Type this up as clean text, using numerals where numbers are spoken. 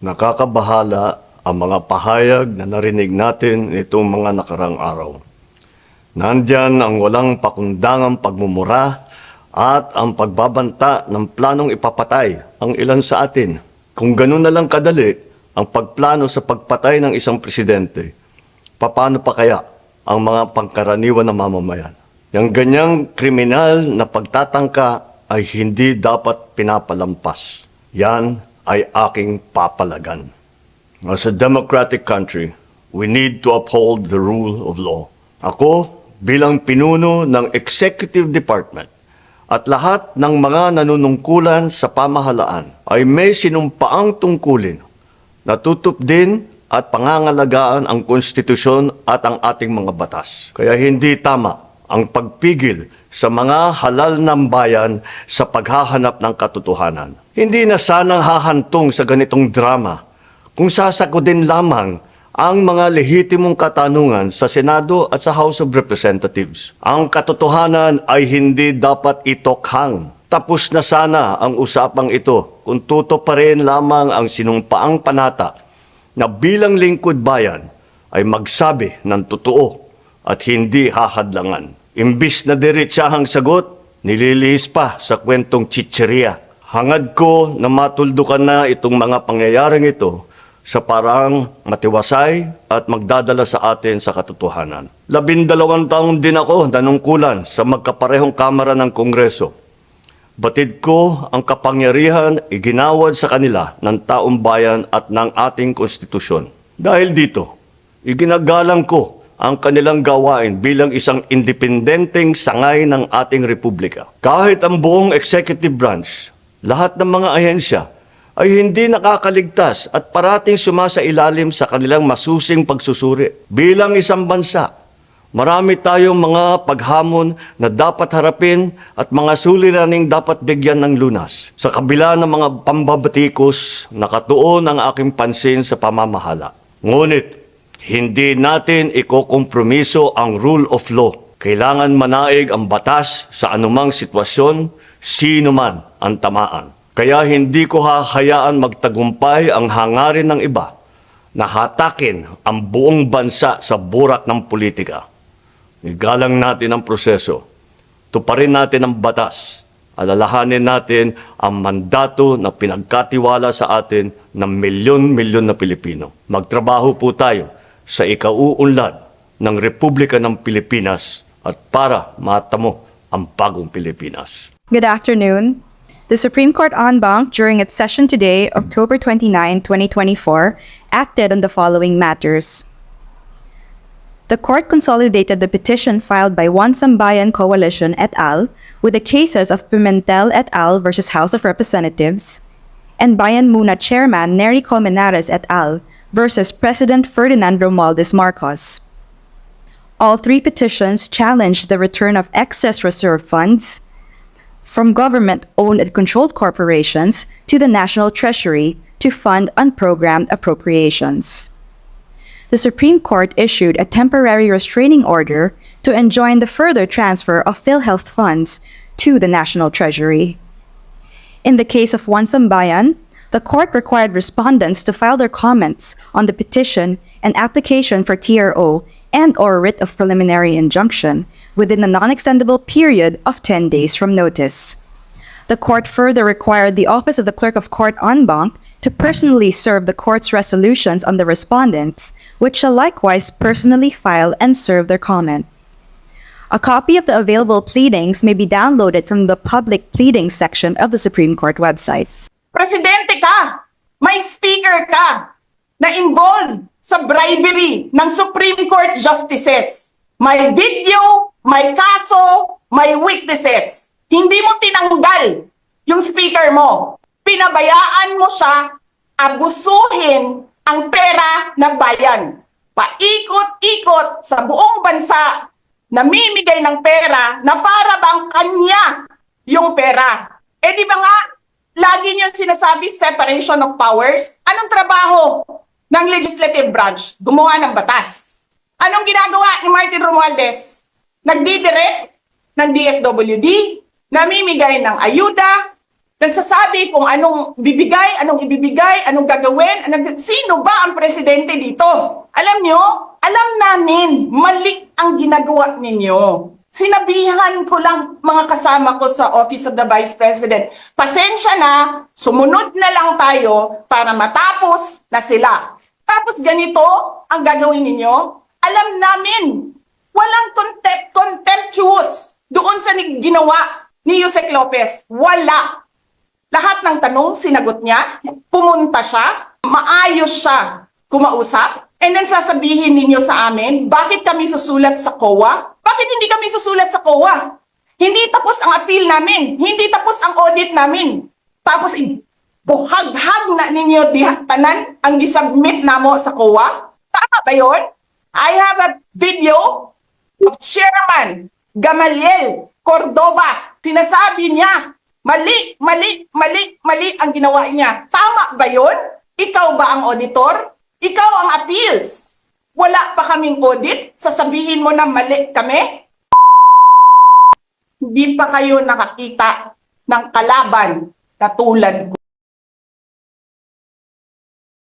Nakakabahala ang mga pahayag na narinig natin nitong mga nakarang araw. Nandyan ang walang pakundangang pagmumura at ang pagbabanta ng planong ipapatay ang ilan sa atin. Kung ganun na lang kadali ang pagplano sa pagpatay ng isang presidente, paano pa kaya ang mga pangkaraniwan na mamamayan? Yang ganyang kriminal na pagtatangka ay hindi dapat pinapalampas. Yan ay aking papalagan. As a democratic country, we need to uphold the rule of law. Ako, bilang pinuno ng Executive Department at lahat ng mga nanunungkulan sa pamahalaan ay may sinumpaang tungkulin na tutupdin at pangangalagaan ang konstitusyon at ang ating mga batas. Kaya hindi tama ang pagpigil sa mga halal ng bayan sa paghahanap ng katotohanan. Hindi na sanang hahantong sa ganitong drama kung sasakodin lamang ang mga lehitimong katanungan sa Senado at sa House of Representatives. Ang katotohanan ay hindi dapat itokhang. Tapos na sana ang usapang ito kung tutuparin lamang ang sinumpaang panata na bilang lingkod bayan ay magsabi ng totoo at hindi hahadlangan. Imbis na diretsahang sagot, nililihis pa sa kwentong chicheria. Hangad ko na matuldukan na itong mga pangyayaring ito sa parang matiwasay at magdadala sa atin sa katotohanan. 12 taon din ako nanungkulan sa magkaparehong kamara ng Kongreso. Batid ko ang kapangyarihan iginawad sa kanila ng taong bayan at ng ating konstitusyon. Dahil dito, iginagalang ko ang kanilang gawain bilang isang independenteng sangay ng ating republika. Kahit ang buong executive branch, lahat ng mga ahensya ay hindi nakakaligtas at parating sumasailalim sa kanilang masusing pagsusuri. Bilang isang bansa, marami tayong mga paghamon na dapat harapin at mga suliraning dapat bigyan ng lunas. Sa kabila ng mga pambabatikos, nakatuon ang aking pansin sa pamamahala. Ngunit, hindi natin ikokompromiso ang rule of law. Kailangan manaig ang batas sa anumang sitwasyon, sino man ang tamaan. Kaya hindi ko hahayaan magtagumpay ang hangarin ng iba na hatakin ang buong bansa sa burak ng politika. Igalang natin ang proseso. Tuparin natin ang batas. Alalahanin natin ang mandato na pinagkatiwala sa atin ng milyon-milyon na Pilipino. Magtrabaho po tayo sa ikauunlad ng Republika ng Pilipinas at para matamo ang bagong Pilipinas. Good afternoon. The Supreme Court en banc during its session today, October 29, 2024, acted on the following matters. The court consolidated the petition filed by One Sambayan Coalition et al. With the cases of Pimentel et al. Versus House of Representatives and Bayan Muna Chairman Nery Colmenares et al. Versus President Ferdinand Romualdez Marcos. All three petitions challenged the return of excess reserve funds from government-owned and controlled corporations to the National Treasury to fund unprogrammed appropriations. The Supreme Court issued a temporary restraining order to enjoin the further transfer of PhilHealth funds to the National Treasury. In the case of One Sambayan, the court required respondents to file their comments on the petition and application for TRO and/or writ of preliminary injunction within a non-extendable period of 10 days from notice. The court further required the Office of the Clerk of Court en banc to personally serve the court's resolutions on the respondents, which shall likewise personally file and serve their comments. A copy of the available pleadings may be downloaded from the public pleadings section of the Supreme Court website. Presidente ka, may speaker ka na involved sa bribery ng Supreme Court justices. May video, may kaso, may witnesses. Hindi mo tinanggal yung speaker mo. Pinabayaan mo siya abusuhin ang pera ng bayan. Paikot-ikot sa buong bansa, namimigay ng pera na para bang kanya yung pera. Eh di ba nga, lagi niyo sinasabi separation of powers. Anong trabaho ng legislative branch? Gumawa ng batas. Anong ginagawa ni Martin Romualdez? Nagdidirect ng DSWD, namimigay ng ayuda, Nagsasabi kung anong bibigay, anong ibibigay, anong gagawin, sino ba ang presidente dito? Alam nyo, alam namin, mali ang ginagawa ninyo. Sinabihan ko lang mga kasama ko sa Office of the Vice President, pasensya na, sumunod na lang tayo para matapos na sila. Tapos ganito ang gagawin ninyo? Alam namin, walang contemptuous doon sa ginawa ni Yusek Lopez. Wala. Lahat ng tanong, sinagot niya, pumunta siya, maayos siya kumausap, and then sasabihin ninyo sa amin, bakit kami susulat sa COA? Bakit hindi kami susulat sa COA? Hindi tapos ang appeal namin, hindi tapos ang audit namin. Tapos buhaghag na ninyo dihatanan ang gisubmit namo sa COA? Tama ba yun? I have a video of Chairman Gamaliel Cordoba. Sinasabi niya, mali ang ginawa niya. Tama ba yun? Ikaw ba ang auditor? Ikaw ang appeals. Wala pa kaming audit? Sasabihin mo na mali kami? Hindi pa kayo nakakita ng kalaban na tulad ko.